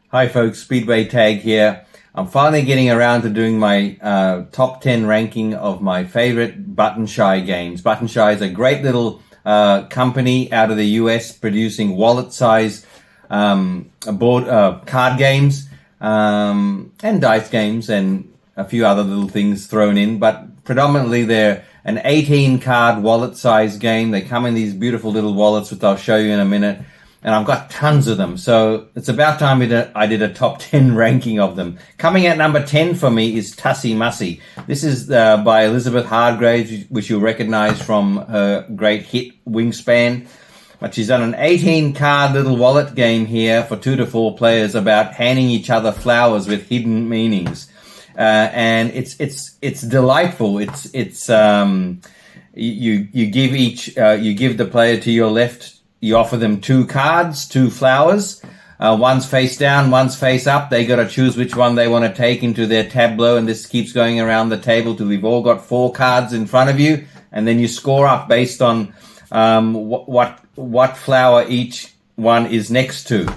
Hi folks, Speedway Tag here. I'm finally getting around to doing my top 10 ranking of my favorite Button Shy games. Button Shy is a great little company out of the US producing wallet-size card games and dice games and a few other little things thrown in, but predominantly they're an 18 card wallet-size game. They come in these beautiful little wallets, which I'll show you in a minute. And I've got tons of them. So it's about time I did a top 10 ranking of them. Coming at number 10 for me is Tussie Mussie. This is by Elizabeth Hargraves, which you'll recognize from her great hit Wingspan. But she's done an 18-card little wallet game here for 2 to 4 players about handing each other flowers with hidden meanings. And it's delightful. You give the player to your left. You offer them 2 cards, 2 flowers. One's face down, one's face up. They got to choose which one they want to take into their tableau, and this keeps going around the table till we've all got 4 cards in front of you, and then you score up based on what flower each one is next to.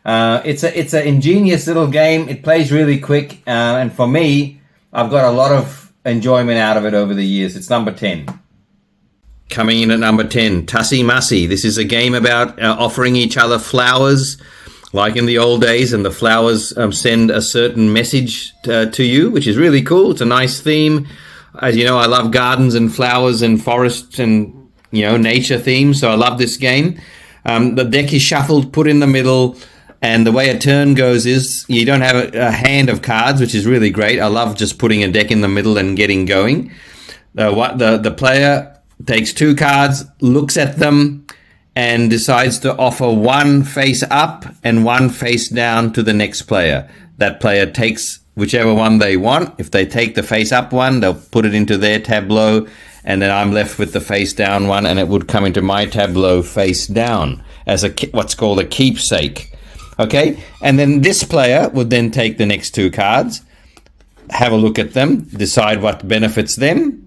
It's an ingenious little game. It plays really quick, and for me, I've got a lot of enjoyment out of it over the years. It's number 10. Coming in at number 10, Tussie Mussie. This is a game about offering each other flowers, like in the old days, and the flowers send a certain message to you, which is really cool. It's a nice theme. As you know, I love gardens and flowers and forests and, nature themes, so I love this game. The deck is shuffled, put in the middle, and the way a turn goes is you don't have a hand of cards, which is really great. I love just putting a deck in the middle and getting going. The player takes 2 cards, looks at them, and decides to offer 1 face up and 1 face down to the next player. That player takes whichever one they want. If they take the face up one, they'll put it into their tableau, and then I'm left with the face down one, and it would come into my tableau face down as what's called a keepsake. Okay? And then this player would then take the next 2 cards, have a look at them, decide what benefits them.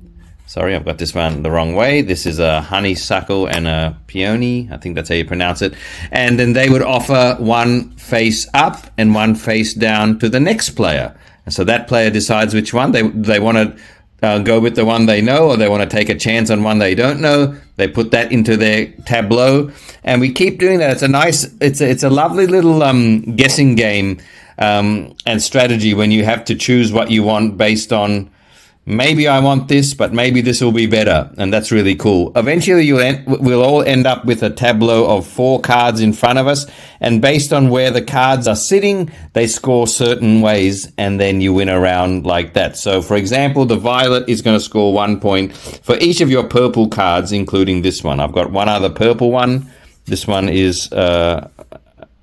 Sorry, I've got this one the wrong way. This is a honeysuckle and a peony. I think that's how you pronounce it. And then they would offer 1 face up and 1 face down to the next player. And so that player decides which one. They want to go with the one they know, or they want to take a chance on one they don't know. They put that into their tableau. And we keep doing that. It's a lovely little guessing game and strategy when you have to choose what you want based on maybe I want this, but maybe this will be better. And that's really cool. Eventually, we'll all end up with a tableau of 4 cards in front of us. And based on where the cards are sitting, they score certain ways. And then you win a round like that. So, for example, the violet is going to score 1 point for each of your purple cards, including this one. I've got one other purple one. This one is a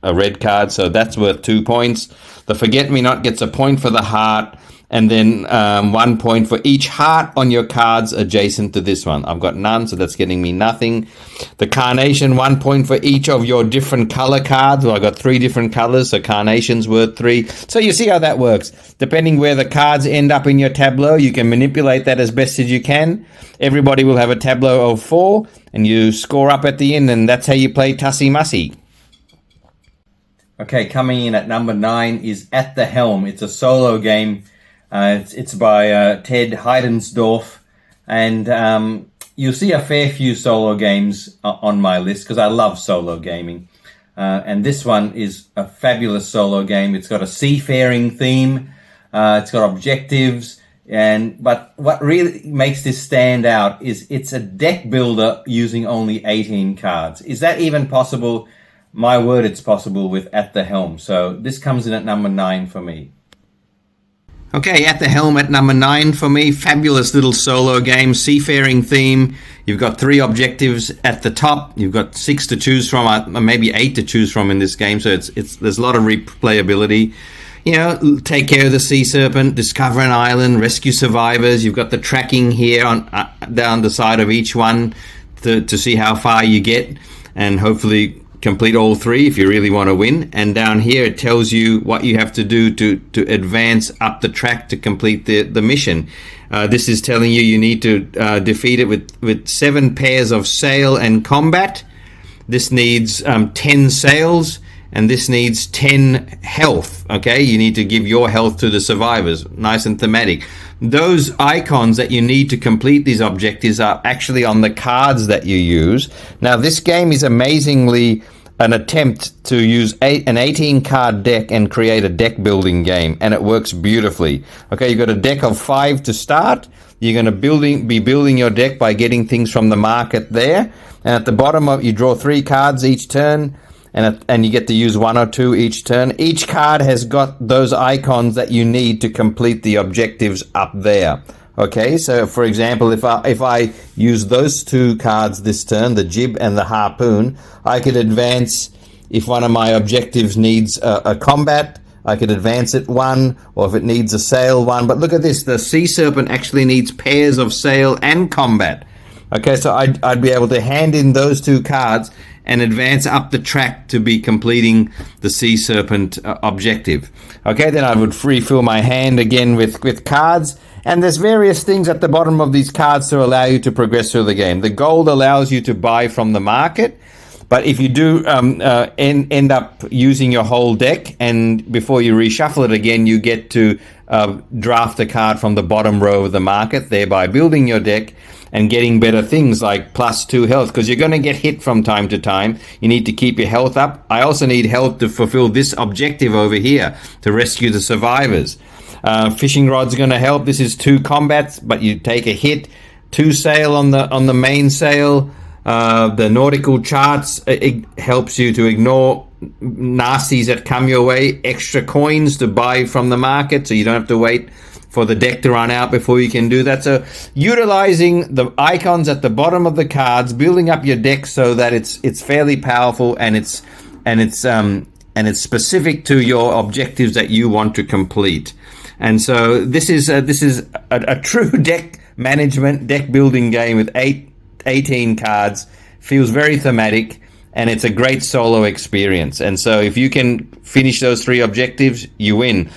red card, so that's worth 2 points. The forget-me-not gets a point for the heart. And then 1 point for each heart on your cards adjacent to this one. I've got none, so that's getting me nothing. The carnation, 1 point for each of your different color cards. Well, I've got 3 different colors, so carnation's worth 3. So you see how that works. Depending where the cards end up in your tableau, you can manipulate that as best as you can. Everybody will have a tableau of 4, and you score up at the end, and that's how you play Tussie Mussie. Okay, coming in at number 9 is At the Helm. It's a solo game. It's by Ted Heidensdorf, and you'll see a fair few solo games on my list because I love solo gaming. And this one is a fabulous solo game. It's got a seafaring theme, it's got objectives, but what really makes this stand out is it's a deck builder using only 18 cards. Is that even possible? My word, it's possible with At the Helm. So this comes in at number 9 for me. Okay, At the Helm at number 9 for me. Fabulous little solo game, seafaring theme. You've got 3 objectives at the top. You've got 6 to choose from, maybe 8 to choose from in this game. So there's a lot of replayability. Take care of the sea serpent, discover an island, rescue survivors. You've got the tracking here on down the side of each one to see how far you get, and hopefully complete all 3 if you really want to win. And down here it tells you what you have to do to advance up the track to complete the mission. This is telling you need to defeat it with 7 pairs of sail and combat. This needs 10 sails and this needs 10 health. Okay, you need to give your health to the survivors. Nice and thematic. Those icons that you need to complete these objectives are actually on the cards that you use. Now, this game is amazingly an attempt to use an 18 card deck and create a deck building game, and it works beautifully. Okay, you've got a deck of 5 to start. You're going to be building your deck by getting things from the market there, and at the bottom you draw 3 cards each turn, and you get to use 1 or 2 each turn. Each card has got those icons that you need to complete the objectives up there. Okay, so for example, if I use those 2 cards this turn, the jib and the harpoon, I could advance. If one of my objectives needs a combat, I could advance it 1, or if it needs a sail 1. But look at this, the sea serpent actually needs pairs of sail and combat. Okay, so I'd be able to hand in those 2 cards and advance up the track to be completing the sea serpent objective. Okay, then I would refill my hand again with cards, and there's various things at the bottom of these cards to allow you to progress through the game. The gold allows you to buy from the market, but if you do end up using your whole deck, and before you reshuffle it again, you get to draft a card from the bottom row of the market, thereby building your deck and getting better things like +2 health, because you're going to get hit from time to time. You need to keep your health up. I also need health to fulfill this objective over here, to rescue the survivors. Fishing rod's going to help. This is 2 combats, but you take a hit. 2 sail on the main sail. The nautical charts, it helps you to ignore nasties that come your way. Extra coins to buy from the market, so you don't have to wait for the deck to run out before you can do that. So utilizing the icons at the bottom of the cards, building up your deck so that it's fairly powerful, and it's specific to your objectives that you want to complete. And so this is a true deck management, deck building game with 18 cards. Feels very thematic, and it's a great solo experience. And so if you can finish those 3 objectives, you win.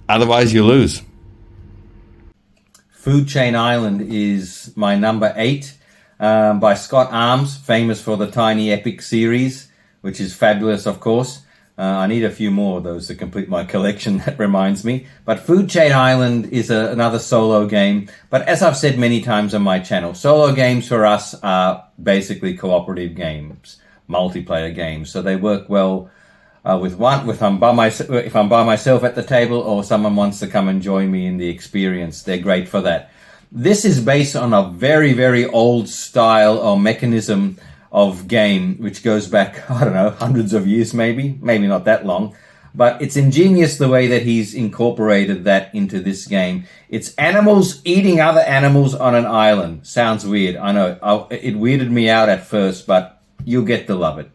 Otherwise, you lose. Food Chain Island is my number 8, by Scott Arms, famous for the Tiny Epic series, which is fabulous, of course. I need a few more of those to complete my collection, that reminds me. But Food Chain Island is another solo game. But as I've said many times on my channel, solo games for us are basically cooperative games, multiplayer games. So they work well if I'm by myself at the table, or someone wants to come and join me in the experience. They're great for that. This is based on a very, very old style or mechanism of game, which goes back, I don't know, hundreds of years, maybe not that long. But it's ingenious the way that he's incorporated that into this game. It's animals eating other animals on an island. Sounds weird, I know. It weirded me out at first, but you'll get to love it.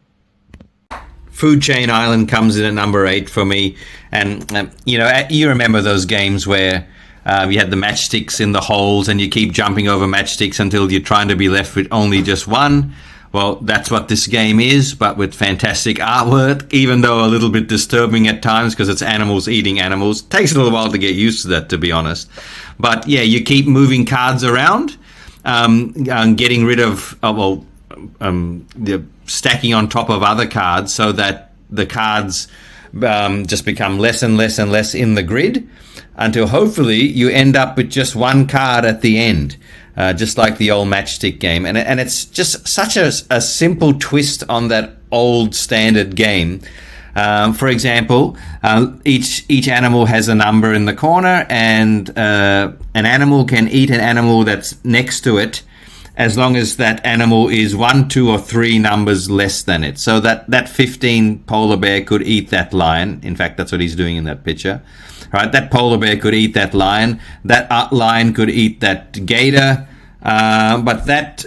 Food Chain Island comes in at number 8 for me. And, you remember those games where you had the matchsticks in the holes and you keep jumping over matchsticks until you're trying to be left with only just one. Well, that's what this game is, but with fantastic artwork, even though a little bit disturbing at times because it's animals eating animals. Takes a little while to get used to that, to be honest. But yeah, you keep moving cards around, getting rid of, the stacking on top of other cards so that the cards just become less and less and less in the grid until hopefully you end up with just one card at the end. Just like the old matchstick game. And it's just such a simple twist on that old standard game. For example, each animal has a number in the corner, and an animal can eat an animal that's next to it as long as that animal is 1, 2, or 3 numbers less than it. So that 15 polar bear could eat that lion. In fact, that's what he's doing in that picture. Right, that polar bear could eat that lion. That lion could eat that gator. But that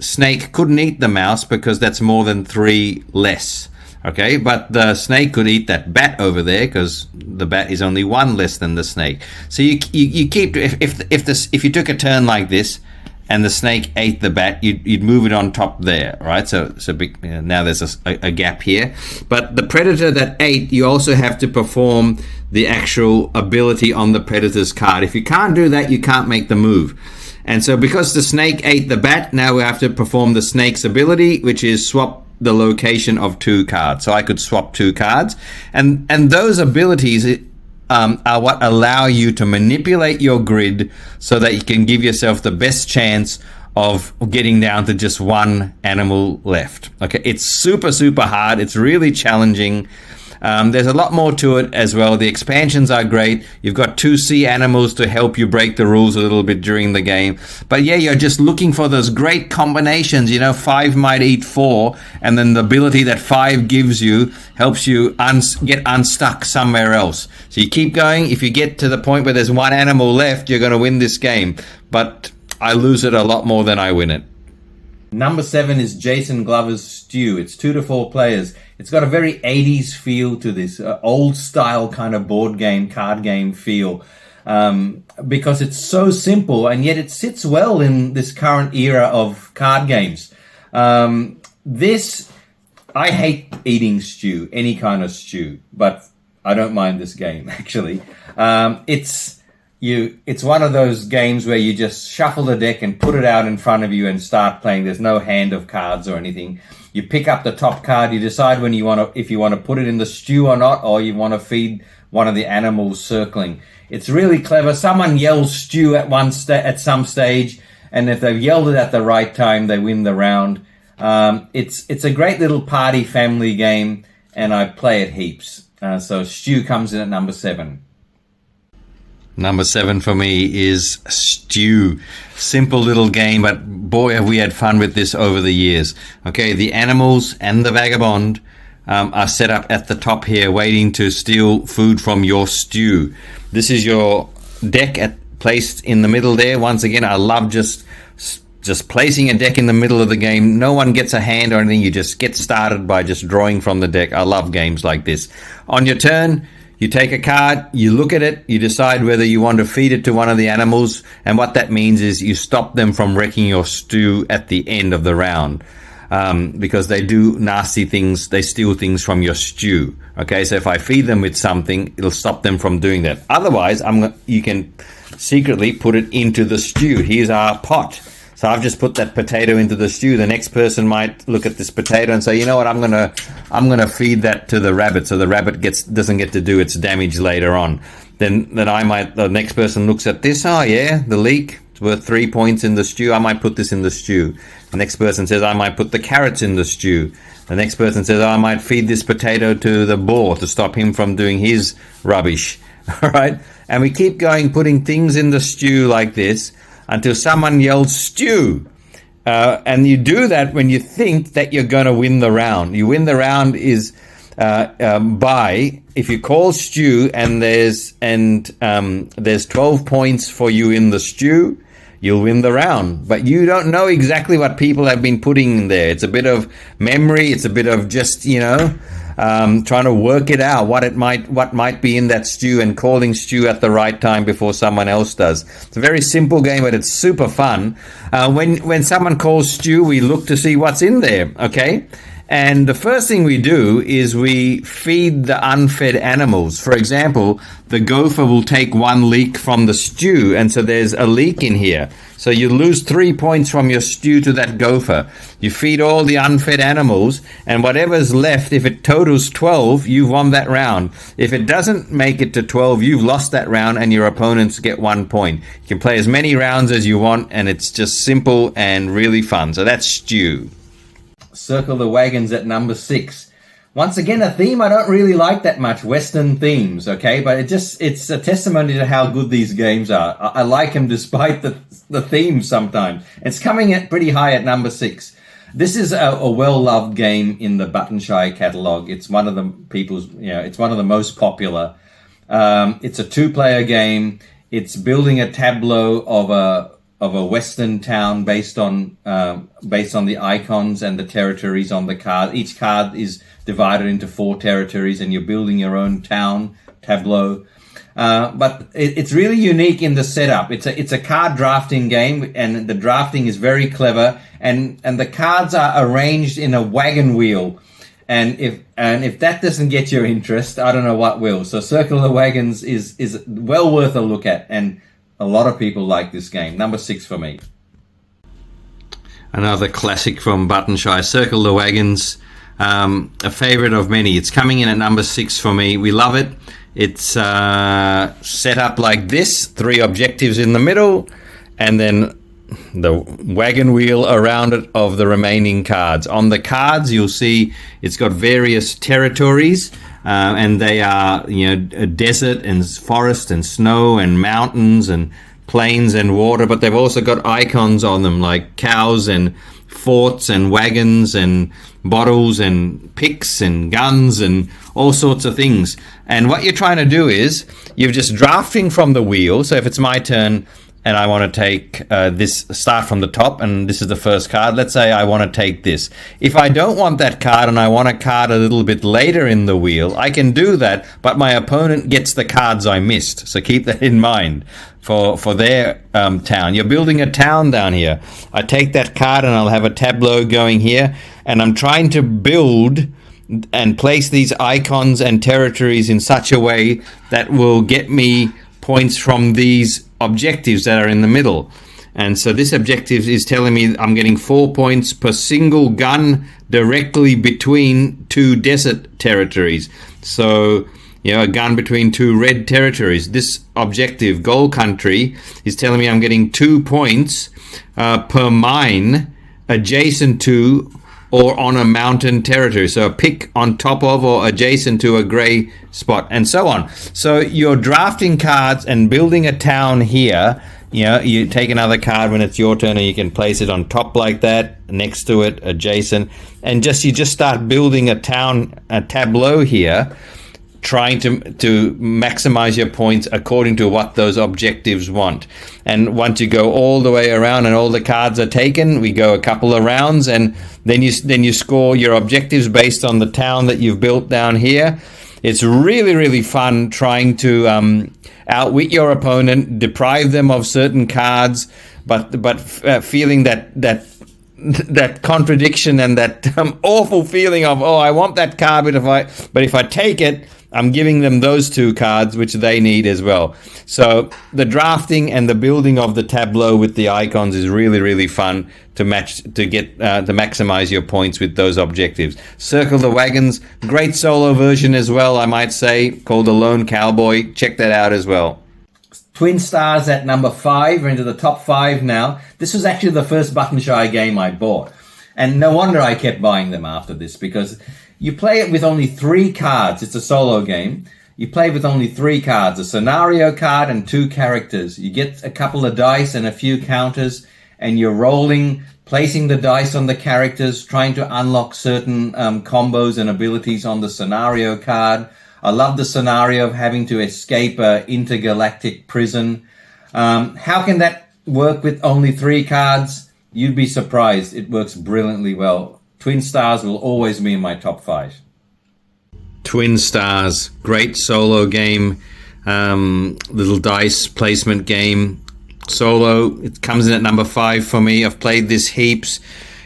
snake couldn't eat the mouse because that's more than 3 less. Okay, but the snake could eat that bat over there because the bat is only 1 less than the snake. So you keep, if you took a turn like this and the snake ate the bat, you'd move it on top there, right? So now there's a gap here. But the predator that ate, you also have to perform the actual ability on the predator's card. If you can't do that, you can't make the move. And so because the snake ate the bat, now we have to perform the snake's ability, which is swap the location of 2 cards. So I could swap 2 cards. And those abilities are what allow you to manipulate your grid so that you can give yourself the best chance of getting down to just 1 animal left. Okay, it's super, super hard. It's really challenging. There's a lot more to it as well. The expansions are great. You've got 2 sea animals to help you break the rules a little bit during the game. But yeah, you're just looking for those great combinations. 5 might eat 4, and then the ability that 5 gives you helps you get unstuck somewhere else. So you keep going. If you get to the point where there's 1 animal left, you're going to win this game. But I lose it a lot more than I win it. Number 7 is Jason Glover's Stew. It's 2 to 4 players. It's got a very 80s feel to this, old style kind of board game, card game feel, because it's so simple and yet it sits well in this current era of card games. I hate eating stew, any kind of stew, but I don't mind this game actually. It's one of those games where you just shuffle the deck and put it out in front of you and start playing. There's no hand of cards or anything. You pick up the top card. You decide if you want to put it in the stew or not, or you want to feed one of the animals circling. It's really clever. Someone yells stew at some stage, and if they've yelled it at the right time, they win the round. It's a great little party family game, and I play it heaps. So stew comes in at number 7. Number 7 for me is Stew. Simple little game, but boy, have we had fun with this over the years. Okay, the animals and the vagabond are set up at the top here, waiting to steal food from your stew. This is your deck placed in the middle there. Once again, I love just placing a deck in the middle of the game. No one gets a hand or anything. You just get started by just drawing from the deck. I love games like this. On your turn, you take a card, you look at it, you decide whether you want to feed it to one of the animals, and what that means is you stop them from wrecking your stew at the end of the round, because they do nasty things, they steal things from your stew. Okay, so if I feed them with something, it'll stop them from doing that. Otherwise, you can secretly put it into the stew. Here's our pot. So I've just put that potato into the stew. The next person might look at this potato and say, you know what, I'm gonna feed that to the rabbit, so the rabbit doesn't get to do its damage later on. Then the next person looks at this. Oh yeah, the leek, it's worth 3 points in the stew. I might put this in the stew. The next person says, I might put the carrots in the stew. The next person says, I might feed this potato to the boar to stop him from doing his rubbish. All right, and we keep going, putting things in the stew like this, until someone yells stew. And you do that when you think that you're going to win the round. You win the round is by, if you call stew and there's 12 points for you in the stew, you'll win the round. But you don't know exactly what people have been putting in there. It's a bit of memory. It's a bit of just, trying to work it out, what might be in that stew, and calling stew at the right time before someone else does. It's a very simple game, but it's super fun. When someone calls stew, we look to see what's in there, okay? And the first thing we do is we feed the unfed animals. For example, the gopher will take 1 leek from the stew, and so there's a leek in here. So you lose 3 points from your stew to that gopher. You feed all the unfed animals, and whatever's left, if it totals 12, you've won that round. If it doesn't make it to 12, you've lost that round, and your opponents get 1 point. You can play as many rounds as you want, and it's just simple and really fun. So that's stew. Circle the Wagons at number 6. Once again, a theme I don't really like that much, Western themes, okay? But it's a testimony to how good these games are. I like them despite the themes sometimes. It's coming at pretty high at number 6. This is a well-loved game in the Buttonshy catalog. It's one of the it's one of the most popular. It's a 2-player game. It's building a tableau of a Western town based on the icons and the territories on the card. Each card is divided into 4 territories, and you're building your own town tableau. But it's really unique in the setup. It's a card drafting game, and the drafting is very clever. And the cards are arranged in a wagon wheel. And if that doesn't get your interest, I don't know what will. So Circle of the Wagons is well worth a look at, and a lot of people like this game. Number 6 for me. Another classic from Buttonshy, Circle the Wagons. a favorite of many. It's coming in at number 6 for me. We love it. It's set up like this, 3 objectives in the middle, and then the wagon wheel around it of the remaining cards. On the cards, you'll see it's got various territories, and they are, a desert and forest and snow and mountains and plains and water, but they've also got icons on them like cows and forts and wagons and bottles and picks and guns and all sorts of things. And what you're trying to do is you're just drafting from the wheel. So if it's my turn and I want to take this, start from the top, and this is the first card. Let's say I want to take this. If I don't want that card and I want a card a little bit later in the wheel, I can do that, but my opponent gets the cards I missed. So keep that in mind for their town. You're building a town down here. I take that card and I'll have a tableau going here, and I'm trying to build and place these icons and territories in such a way that will get me points from these objectives that are in the middle. And so this objective is telling me I'm getting 4 points per single gun directly between 2 desert territories. So, a gun between 2 red territories. This objective, Gold Country, is telling me I'm getting 2 points per mine adjacent to or on a mountain territory. So a pick on top of or adjacent to a gray spot, and so on. So you're drafting cards and building a town here. You take another card when it's your turn, and you can place it on top like that, next to it, adjacent, and you just start building a tableau here, trying to maximize your points according to what those objectives want. And once you go all the way around and all the cards are taken, we go a couple of rounds, and then you score your objectives based on the town that you've built down here. It's really, really fun trying to outwit your opponent, deprive them of certain cards, but feeling that contradiction and that awful feeling of, I want that card, but if I take it, I'm giving them those 2 cards, which they need as well. So the drafting and the building of the tableau with the icons is really, really fun to maximize your points with those objectives. Circle the Wagons, great solo version as well, I might say, called the Lone Cowboy. Check that out as well. Twin Stars at number 5. We're into the top 5 now. This was actually the first Button Shy game I bought. And no wonder I kept buying them after this, because you play it with only 3 cards. It's a solo game. You play with only 3 cards, a scenario card and 2 characters. You get a couple of dice and a few counters, and you're rolling, placing the dice on the characters, trying to unlock certain combos and abilities on the scenario card. I love the scenario of having to escape an intergalactic prison. How can that work with only 3 cards? You'd be surprised. It works brilliantly well. Twin Stars will always be in my top 5. Twin Stars, great solo game, little dice placement game. Solo, it comes in at number 5 for me. I've played this heaps.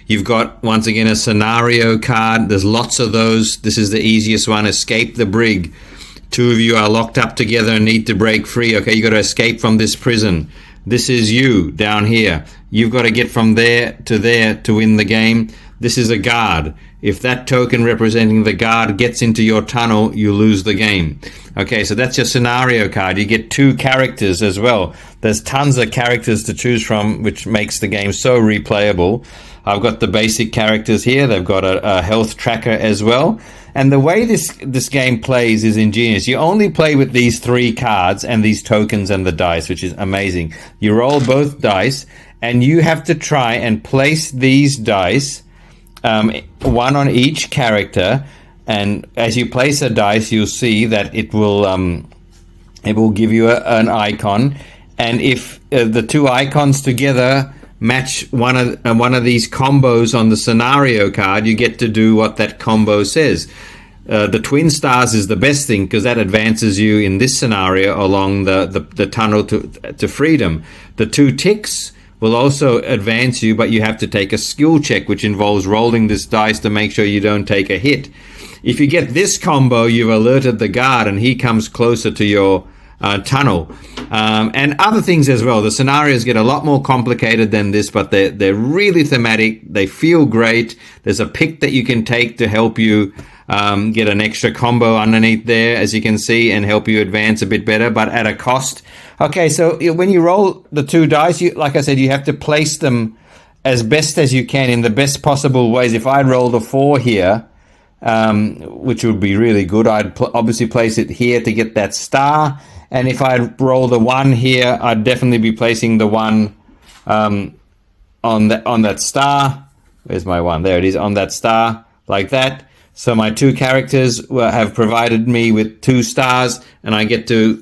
You've got, once again, a scenario card. There's lots of those. This is the easiest one, Escape the Brig. 2 of you are locked up together and need to break free. Okay, you got to escape from this prison. This is you down here. You've got to get from there to win the game. This is a guard. If that token representing the guard gets into your tunnel, you lose the game. Okay, so that's your scenario card. You get 2 characters as well. There's tons of characters to choose from, which makes the game so replayable. I've got the basic characters here. They've got a health tracker as well. And the way this game plays is ingenious. You only play with these 3 cards and these tokens and the dice, which is amazing. You roll both dice, and you have to try and place these dice, one on each character, and as you place a dice, you'll see that it will give you an icon, and if the 2 icons together match one of these combos on the scenario card, you get to do what that combo says. The Twin Stars is the best thing because that advances you in this scenario along the tunnel to freedom. The 2 ticks will also advance you, but you have to take a skill check, which involves rolling this dice to make sure you don't take a hit. If you get this combo, you've alerted the guard, and he comes closer to your tunnel. And other things as well. The scenarios get a lot more complicated than this, but they're really thematic. They feel great. There's a pick that you can take to help you get an extra combo underneath there, as you can see, and help you advance a bit better, but at a cost. Okay, so when you roll the 2 dice, like I said, you have to place them as best as you can in the best possible ways. If I rolled a 4 here, which would be really good, I'd obviously place it here to get that star. And if I roll the 1 here, I'd definitely be placing the 1 on that star. Where's my 1? There it is, on that star, like that. So my 2 characters have provided me with 2 stars, and I get to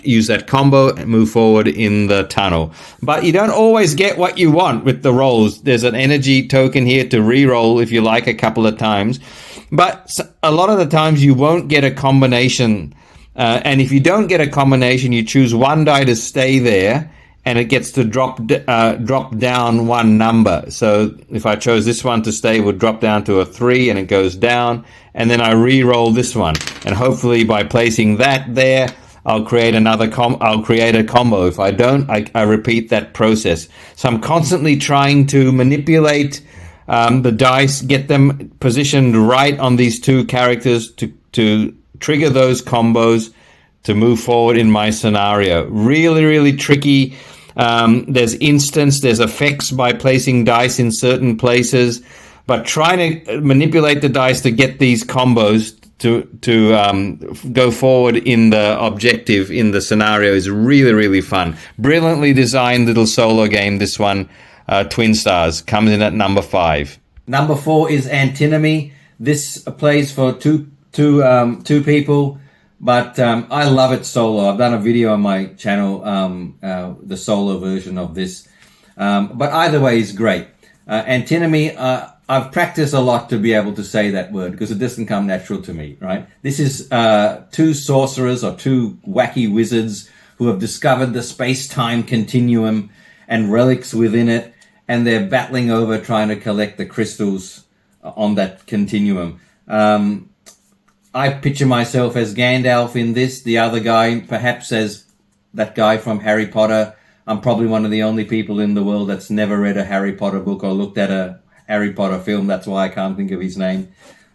use that combo and move forward in the tunnel. But you don't always get what you want with the rolls. There's an energy token here to re-roll if you like a couple of times. But a lot of the times you won't get a combination. And if you don't get a combination, you choose 1 die to stay there, and it gets to drop down 1 number. So if I chose this one to stay, it would drop down to a 3, and it goes down. And then I re-roll this one, and hopefully by placing that there, I'll create I'll create a combo. If I don't, I repeat that process. So I'm constantly trying to manipulate the dice, get them positioned right on these 2 characters to trigger those combos to move forward in my scenario. Really, really tricky. There's instants, there's effects by placing dice in certain places, but trying to manipulate the dice to get these combos to go forward in the objective, in the scenario, is really, really fun. Brilliantly designed little solo game, this one. Twin Stars comes in at number 5. Number 4 is Antinomy. This plays for two people. But I love it solo. I've done a video on my channel, the solo version of this. But either way is great. Antinomy, I've practiced a lot to be able to say that word because it doesn't come natural to me, right? This is 2 sorcerers or 2 wacky wizards who have discovered the space-time continuum and relics within it, and they're battling over trying to collect the crystals on that continuum. I picture myself as Gandalf in this, the other guy perhaps as that guy from Harry Potter. I'm probably one of the only people in the world that's never read a Harry Potter book or looked at a Harry Potter film. That's why I can't think of his name.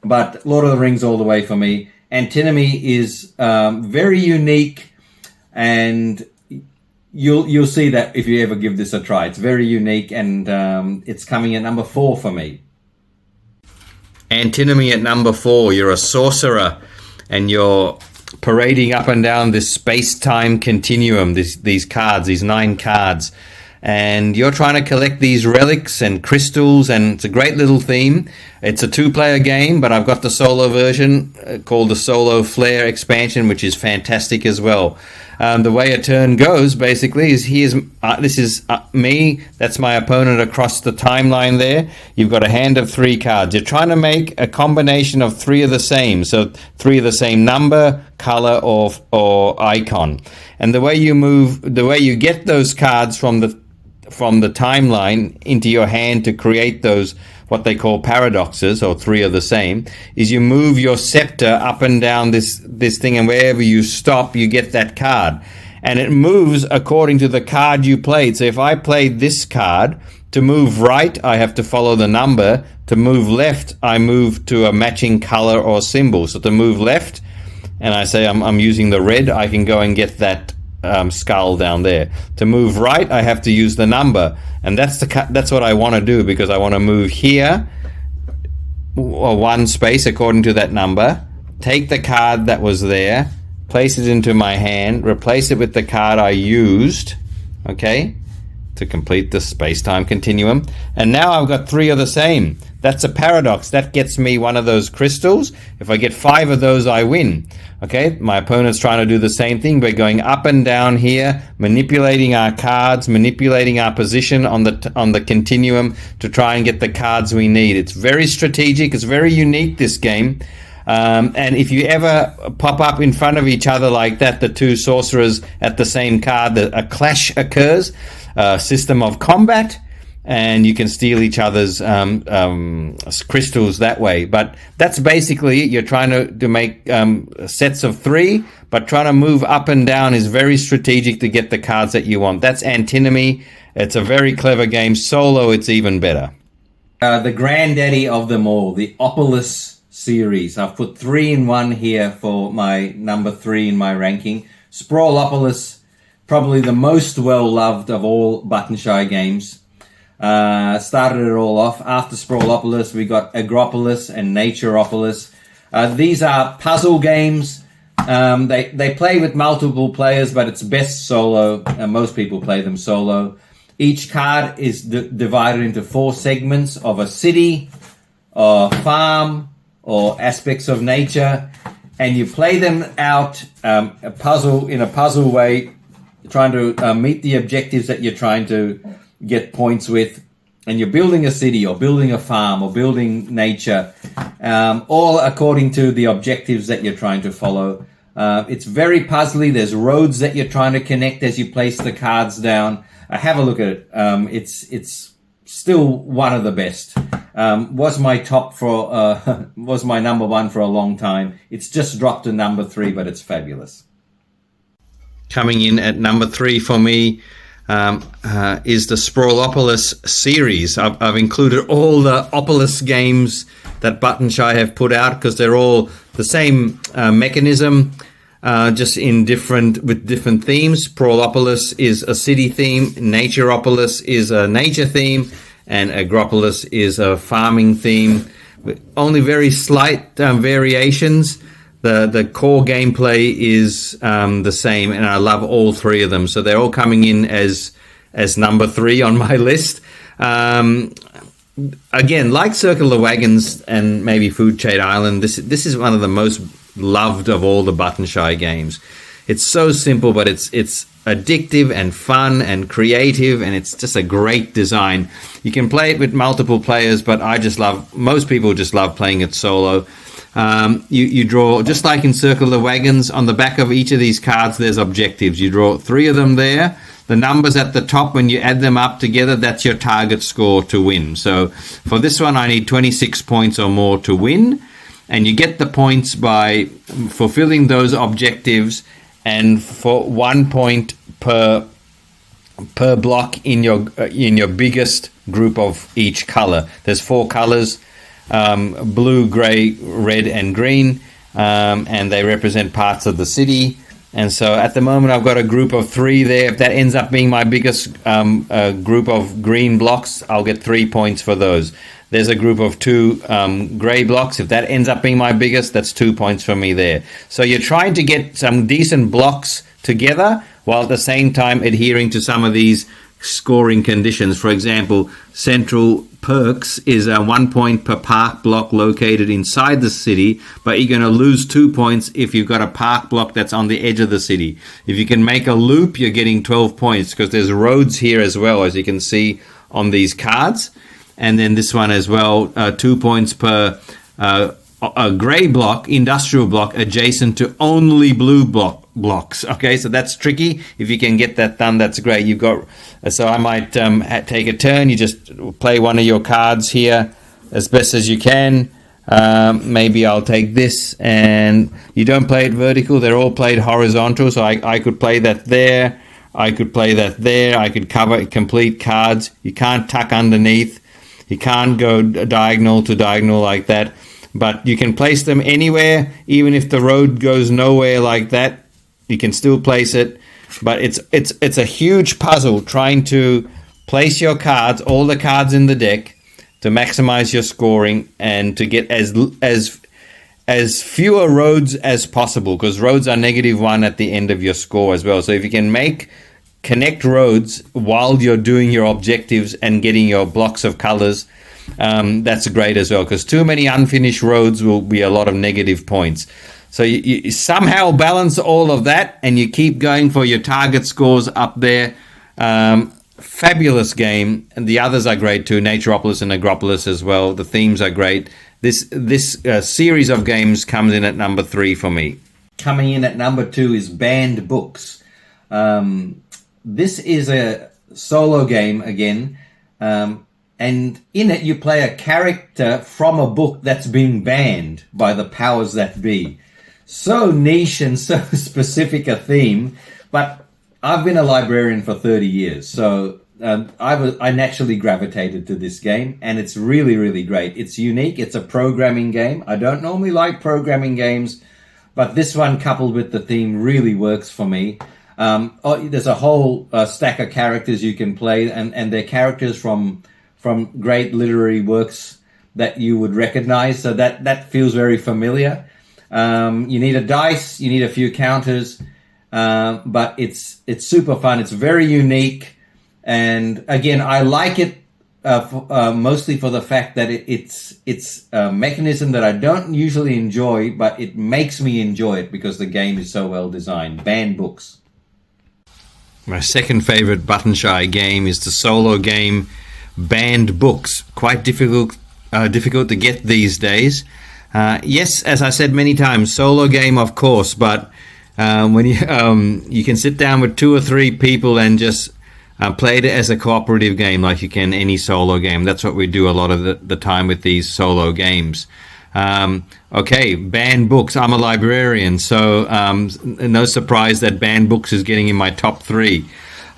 But Lord of the Rings all the way for me. Antinomy is very unique, and you'll see that if you ever give this a try. It's very unique, and it's coming at number 4 for me. Antinomy at number 4. You're a sorcerer, and you're parading up and down this space-time continuum, these cards, these 9 cards, and you're trying to collect these relics and crystals, and it's a great little theme. It's a 2-player game, but I've got the solo version called the Solo Flair expansion, which is fantastic as well. The way a turn goes, basically, is this is me. That's my opponent across the timeline there. You've got a hand of 3 cards. You're trying to make a combination of 3 of the same. So 3 of the same number, color, or icon. And the way you get those cards from the timeline into your hand to create those, what they call paradoxes, or 3 of the same, is you move your scepter up and down this thing, and wherever you stop, you get that card. And it moves according to the card you played. So if I played this card, to move right, I have to follow the number. To move left, I move to a matching color or symbol. So to move left, and I say I'm using the red, I can go and get that skull down there. To move right, I have to use the number, and that's what I want to do, because I want to move here or 1 space according to that number, take the card that was there, place it into my hand, replace it with the card I used, okay, to complete the space-time continuum. And now I've got 3 of the same. That's a paradox. That gets me one of those crystals. If I get 5 of those, I win. Okay, my opponent's trying to do the same thing. We're going up and down here, manipulating our cards, manipulating our position on the continuum to try and get the cards we need. It's very strategic. It's very unique, this game. And if you ever pop up in front of each other like that, the 2 sorcerers at the same card, a clash occurs, system of combat. and you can steal each other's crystals that way. But that's basically, you're trying to make sets of 3, but trying to move up and down is very strategic to get the cards that you want. That's Antinomy. It's a very clever game. Solo, it's even better. The granddaddy of them all, the Opolis series. I've put 3 in 1 here for my number 3 in my ranking. Sprawlopolis, probably the most well-loved of all Button Shy games. Started it all off. After Sprawlopolis, we got Agropolis and Naturopolis. These are puzzle games. They play with multiple players, but it's best solo. Most people play them solo. Each card is divided into 4 segments of a city, or farm, or aspects of nature, and you play them out in a puzzle way, trying to meet the objectives that you're trying to get points with. And you're building a city, or building a farm, or building nature, all according to the objectives that you're trying to follow. It's very puzzly. There's roads that you're trying to connect as you place the cards down. Have a look at it. It's still one of the best. Was my number 1 for a long time. It's just dropped to number 3, but it's fabulous. Coming in at number 3 for me is the Sprawlopolis series. I've included all the Opolis games that Button Shy have put out, because they're all the same mechanism, just with different themes. Sprawlopolis is a city theme, Naturopolis is a nature theme, and Agropolis is a farming theme. Only very slight variations. The core gameplay is the same, and I love all 3 of them. So they're all coming in as number 3 on my list. Again, like Circle of Wagons and maybe Food Chain Island, this is one of the most loved of all the Button Shy games. It's so simple, but it's addictive and fun and creative, and it's just a great design. You can play it with multiple players, but most people just love playing it solo. You draw, just like in Circle of Wagons, on the back of each of these cards there's objectives. You draw 3 of them there. The numbers at the top, when you add them up together, that's your target score to win. So for this one, I need 26 points or more to win, and you get the points by fulfilling those objectives, and for 1 point per block in your biggest group of each color. There's 4 colors: blue, gray, red, and green, and they represent parts of the city. And so at the moment, I've got a group of 3 there. If that ends up being my biggest group of green blocks, I'll get 3 points for those. There's a group of 2 gray blocks. If that ends up being my biggest, that's 2 points for me there. So you're trying to get some decent blocks together, while at the same time adhering to some of these scoring conditions. For example, Central Perks is a 1 point per park block located inside the city, but you're going to lose 2 points if you've got a park block that's on the edge of the city. If you can make a loop, you're getting 12 points, because there's roads here as well, as you can see on these cards. And then this one as well, 2 points per a gray block, industrial block, adjacent to only blue blocks. Okay, so that's tricky. If you can get that done, that's great. You've got, so I might take a turn. You just play one of your cards here as best as you can. Maybe I'll take this, and you don't play it vertical. They're all played horizontal, so I could play that there. I could play that there. I could cover complete cards. You can't tuck underneath. You can't go diagonal to diagonal like that. But you can place them anywhere, even if the road goes nowhere like that. You can still place it. But it's a huge puzzle trying to place your cards, all the cards in the deck, to maximize your scoring and to get as fewer roads as possible, because roads are -1 at the end of your score as well. So if you can connect roads while you're doing your objectives and getting your blocks of colors, that's great as well, because too many unfinished roads will be a lot of negative points. So you somehow balance all of that, and you keep going for your target scores up there. Fabulous game, and the others are great too. Naturopolis and Agropolis as well. The themes are great. This series of games comes in at number 3 for me. Coming in at number 2 is Banned Books. This is a solo game again. And in it, you play a character from a book that's been banned by the powers that be. So niche and so specific a theme, but I've been a librarian for 30 years, so I naturally gravitated to this game, and it's really, really great. It's unique. It's a programming game. I don't normally like programming games, but this one, coupled with the theme, really works for me. There's a whole stack of characters you can play, and they're characters from great literary works that you would recognize, so that feels very familiar. You need a dice, you need a few counters, but it's super fun. It's very unique, and again, I like it mostly for the fact that it's a mechanism that I don't usually enjoy, but it makes me enjoy it because the game is so well designed. Banned books. My second favorite Button Shy game is the solo game Banned Books. Quite difficult to get these days. Yes, as I said many times, solo game, of course, but when you can sit down with 2 or 3 people and just play it as a cooperative game like you can any solo game. That's what we do a lot of the time with these solo games. Okay, Banned Books. I'm a librarian, so no surprise that Banned Books is getting in my top 3.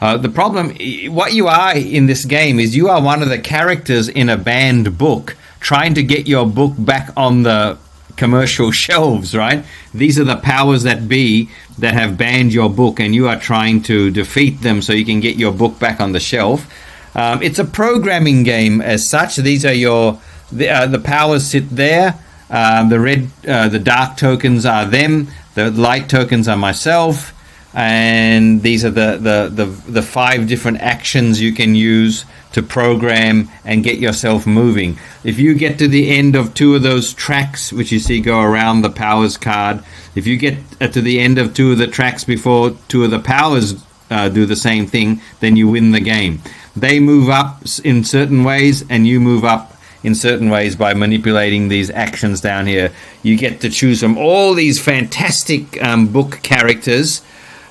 The problem, what you are in this game is you are one of the characters in a banned book trying to get your book back on the commercial shelves, right? These are the powers that be that have banned your book, and you are trying to defeat them so you can get your book back on the shelf. It's a programming game as such. These are the powers sit there. The dark tokens are them. The light tokens are myself. And these are the 5 different actions you can use to program and get yourself moving. If you get to the end of 2 of those tracks, which you see go around the powers card, if you get to the end of 2 of the tracks before 2 of the powers do the same thing, then you win the game. They move up in certain ways, and you move up in certain ways by manipulating these actions down here. You get to choose from all these fantastic book characters.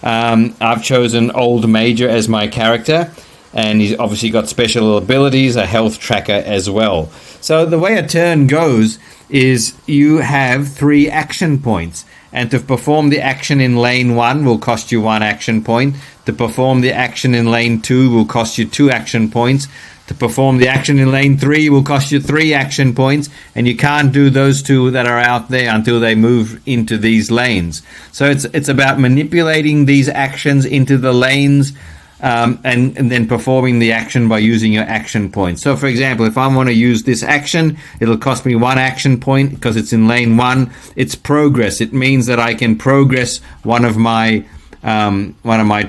I've chosen Old Major as my character, and he's obviously got special abilities, a health tracker as well. So the way a turn goes is you have 3 action points, and to perform the action in lane 1 will cost you 1 action point. To perform the action in lane 2 will cost you 2 action points. To perform the action in lane 3 will cost you 3 action points, and you can't do those 2 that are out there until they move into these lanes. So it's about manipulating these actions into the lanes, and then performing the action by using your action points. So for example, if I want to use this action, it'll cost me 1 action point because it's in lane 1. It's progress. It means that I can progress one of my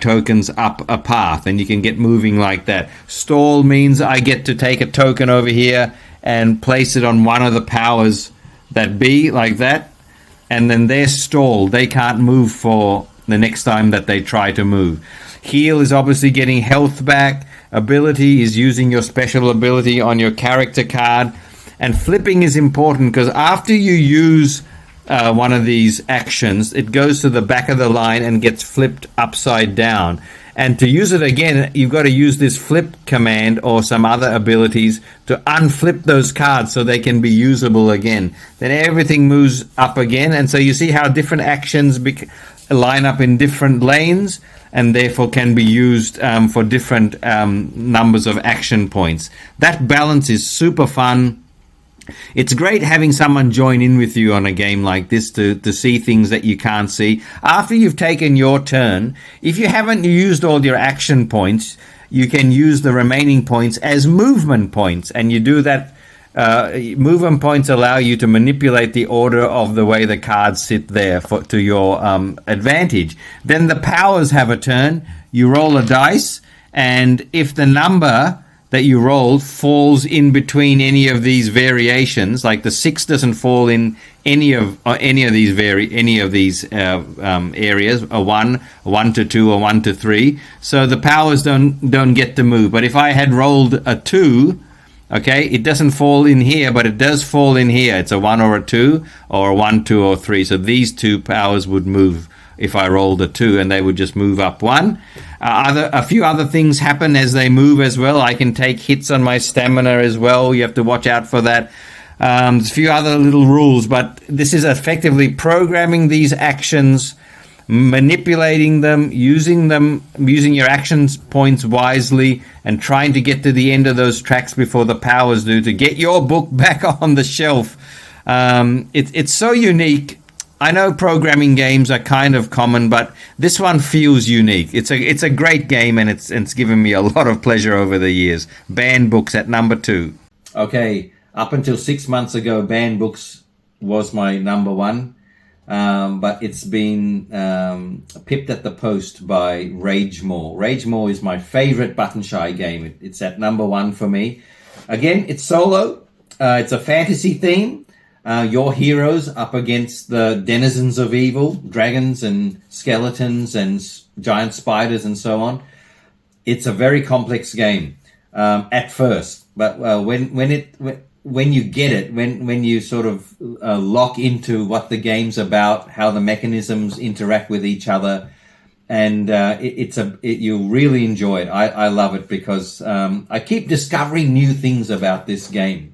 tokens up a path, and you can get moving like that. Stall means I get to take a token over here and place it on one of the powers that be, like that, and then they're stalled. They can't move for the next time that they try to move. Heal is obviously getting health back. Ability is using your special ability on your character card. And flipping is important because after you use one of these actions, it goes to the back of the line and gets flipped upside down. And to use it again, you've got to use this flip command or some other abilities to unflip those cards so they can be usable again. Then everything moves up again, and so you see how different actions line up in different lanes and therefore can be used for different numbers of action points. That balance is super fun. It's great having someone join in with you on a game like this to see things that you can't see. After you've taken your turn, if you haven't used all your action points, you can use the remaining points as movement points. And you do that. Movement points allow you to manipulate the order of the way the cards sit there to your advantage. Then the powers have a turn. You roll a dice, and if the number that you rolled falls in between any of these variations, like the 6 doesn't fall in any of these areas, a 1 to 2, or 1 to 3. So the powers don't get to move. But if I had rolled a 2, okay, it doesn't fall in here, but it does fall in here. It's a 1 or a 2, or a 1, 2, or 3. So these 2 powers would move if I rolled a 2, and they would just move up 1. A few other things happen as they move as well. I can take hits on my stamina as well. You have to watch out for that. There's a few other little rules, but this is effectively programming these actions, manipulating them, using your actions points wisely, and trying to get to the end of those tracks before the powers do to get your book back on the shelf. It's so unique. I know programming games are kind of common, but this one feels unique. It's a great game, and it's given me a lot of pleasure over the years. Banned Books at number 2. Okay, up until 6 months ago, Banned Books was my number 1, but it's been pipped at the post by Rage More. Rage More is my favorite Button Shy game. It's at number 1 for me. Again, it's solo. It's a fantasy theme. Your heroes up against the denizens of evil, dragons and skeletons and giant spiders and so on. It's a very complex game at first, but when you get it, when you sort of lock into what the game's about, how the mechanisms interact with each other, and you'll really enjoy it. I love it because I keep discovering new things about this game.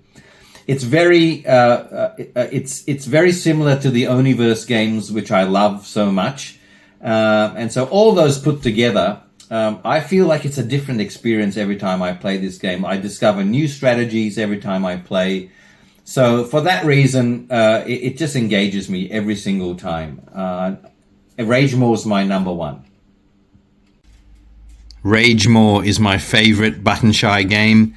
It's very it's very similar to the Oniverse games, which I love so much, and so all those put together, I feel like it's a different experience every time I play this game. I discover new strategies every time I play. So for that reason, it just engages me every single time. Rage More is my number 1. Rage More is my favorite Button Shy game.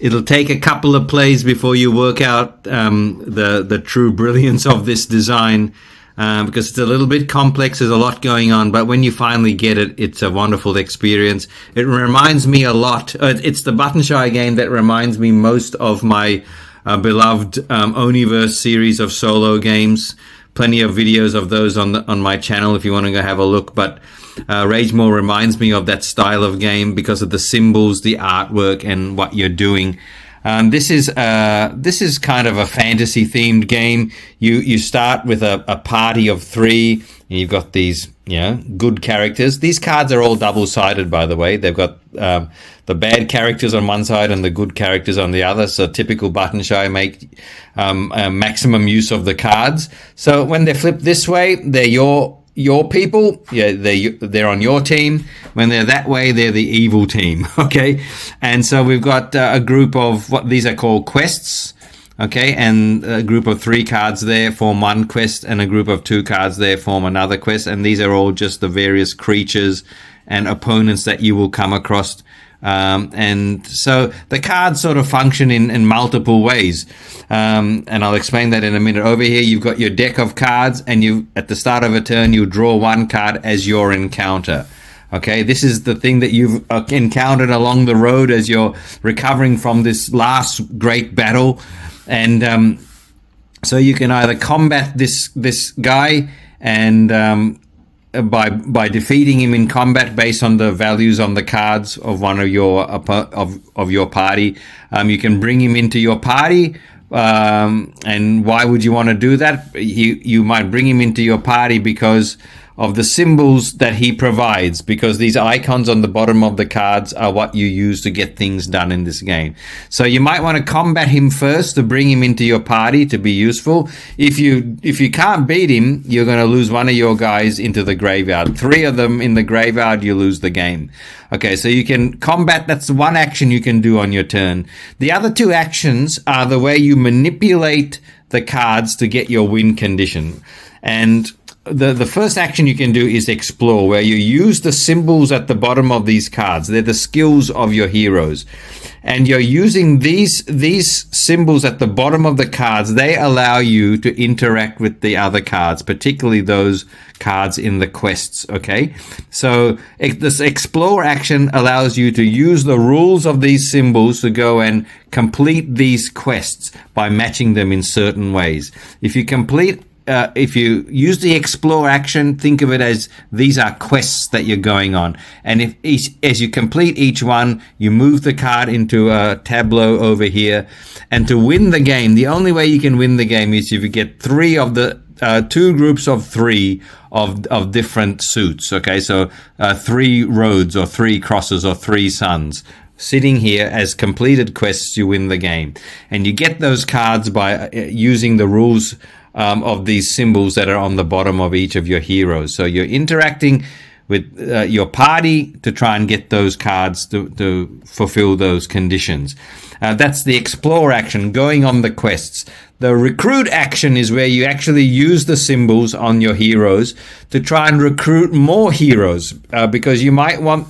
It'll take a couple of plays before you work out the true brilliance of this design, because it's a little bit complex. There's a lot going on, but when you finally get it, it's a wonderful experience. It reminds me a lot. It's the Button Shy game that reminds me most of my beloved Oniverse series of solo games. Plenty of videos of those on my channel if you want to go have a look. But Rage More reminds me of that style of game because of the symbols, the artwork, and what you're doing. This is kind of a fantasy themed game. You start with a party of 3, and you've got these good characters. These cards are all double-sided, by the way. They've got the bad characters on one side and the good characters on the other. So typical Button Shy make maximum use of the cards. So when they're flipped this way, they're your people. They're on your team. When they're that way, they're the evil team. Okay, and so we've got a group of what these are called quests. Okay, and a group of 3 cards there form one quest, and a group of 2 cards there form another quest, and these are all just the various creatures and opponents that you will come across. And so the cards sort of function in multiple ways, and I'll explain that in a minute. Over here you've got your deck of cards, and at the start of a turn you draw 1 card as your encounter. Okay, this is the thing that you've encountered along the road as you're recovering from this last great battle. And so you can either combat this guy and by defeating him in combat based on the values on the cards of one of your of your party. You can bring him into your party. And why would you want to do that? You might bring him into your party because of the symbols that he provides, because these icons on the bottom of the cards are what you use to get things done in this game. So you might want to combat him first to bring him into your party to be useful. If you can't beat him, you're going to lose one of your guys into the graveyard. 3 of them in the graveyard, you lose the game. Okay, so you can combat. That's one action you can do on your turn. The other 2 actions are the way you manipulate the cards to get your win condition. And the first action you can do is explore, where you use the symbols at the bottom of these cards. They're the skills of your heroes, and you're using these symbols at the bottom of the cards. They allow you to interact with the other cards, particularly those cards in the quests. Okay, so this explore action allows you to use the rules of these symbols to go and complete these quests by matching them in certain ways. If you use the explore action, think of it as these are quests that you're going on. And as you complete each one, you move the card into a tableau over here. And to win the game, the only way you can win the game is if you get 3 of the two groups of three of different suits. Okay, so 3 roads or 3 crosses or 3 suns sitting here as completed quests. You win the game, and you get those cards by using the rules of these symbols that are on the bottom of each of your heroes. So you're interacting with your party to try and get those cards to fulfill those conditions. That's the explore action, going on the quests. The recruit action is where you actually use the symbols on your heroes to try and recruit more heroes, because you might want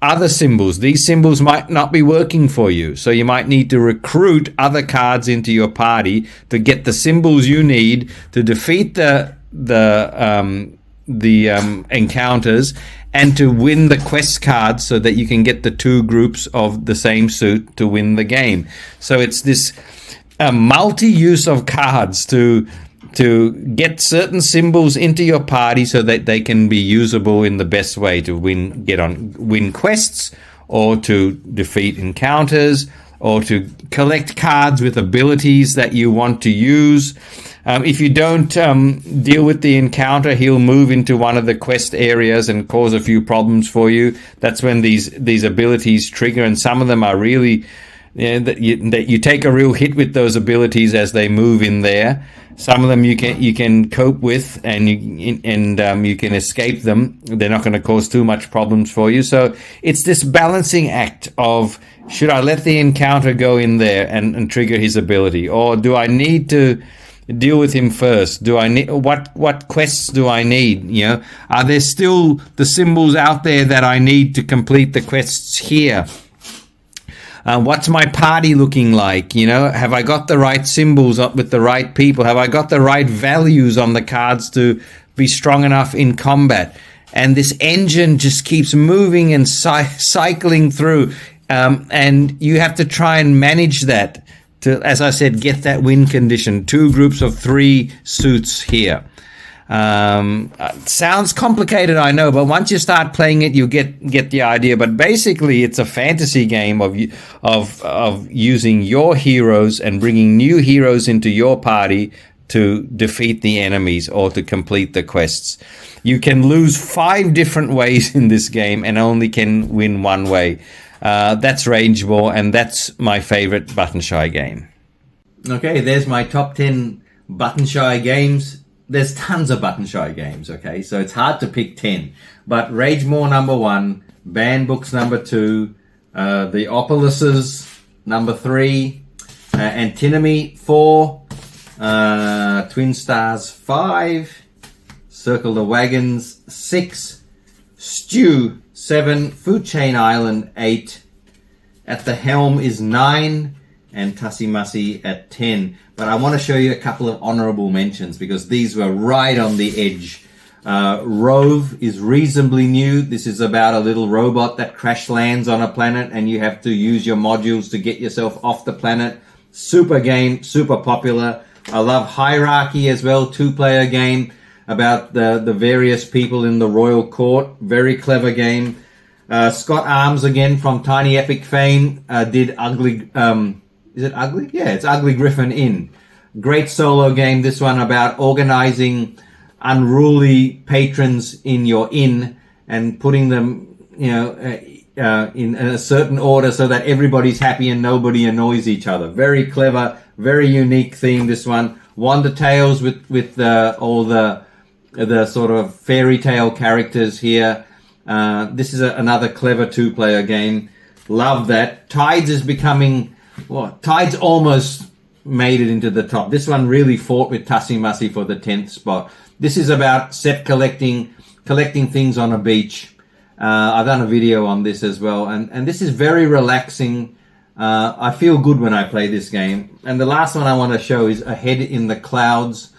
other symbols. These symbols might not be working for you, so you might need to recruit other cards into your party to get the symbols you need to defeat the encounters and to win the quest cards, so that you can get the 2 groups of the same suit to win the game. So it's this multi-use of cards to get certain symbols into your party so that they can be usable in the best way to win quests, or to defeat encounters, or to collect cards with abilities that you want to use. If you don't deal with the encounter, he'll move into one of the quest areas and cause a few problems for you. That's when these abilities trigger, and some of them are really that you take a real hit with those abilities as they move in there. Some of them you can cope with, and you can escape them. They're not going to cause too much problems for you. So it's this balancing act of, should I let the encounter go in there and trigger his ability, or do I need to deal with him first? Do I need what quests do I need? Are there still the symbols out there that I need to complete the quests here? What's my party looking like? Have I got the right symbols up with the right people? Have I got the right values on the cards to be strong enough in combat? And this engine just keeps moving and cycling through, and you have to try and manage that to, as I said, get that win condition. 2 groups of 3 suits here. Sounds complicated, I know, but once you start playing it, you get the idea. But basically, it's a fantasy game of using your heroes and bringing new heroes into your party to defeat the enemies or to complete the quests. You can lose 5 different ways in this game and only can win one way. That's Rage War, and that's my favorite Button Shy game. Okay, there's my top 10 Button Shy games. There's tons of Button Shy games, okay? So it's hard to pick 10. But Rage War number 1, Banned Books number 2, The Opuluses number 3, Antinomy 4, Twin Stars 5, Circle the Wagons 6, Stew 7, Food Chain Island 8, At the Helm is 9, and Tussie Mussy at 10. But I want to show you a couple of honorable mentions because these were right on the edge. Rove is reasonably new. This is about a little robot that crash lands on a planet and you have to use your modules to get yourself off the planet. Super game, super popular. I love Hierarchy as well, 2-player game about the various people in the royal court. Very clever game. Scott Arms again from Tiny Epic fame did Ugly... is it Ugly? Yeah, it's Ugly Griffin Inn. Great solo game, this one, about organizing unruly patrons in your inn and putting them, in a certain order so that everybody's happy and nobody annoys each other. Very clever, very unique theme, this one. Wonder Tales with all the sort of fairy tale characters here. This is another clever 2-player game. Love that. Tides is becoming... Well, Tides almost made it into the top. This one really fought with Tussie Mussy for the 10th spot. This is about set collecting things on a beach. I've done a video on this as well. And this is very relaxing. I feel good when I play this game. And the last one I want to show is Ahead in the Clouds.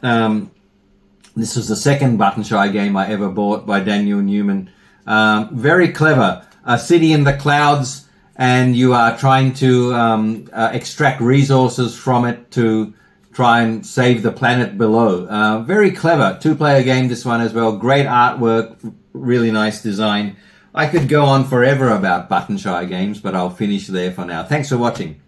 This was the second Button Shy game I ever bought by Daniel Newman. Very clever. A city in the clouds, and you are trying to extract resources from it to try and save the planet below. Very clever 2-player game, this one as well. Great artwork, really nice design. I could go on forever about Button Shy games, but I'll finish there for now. Thanks for watching.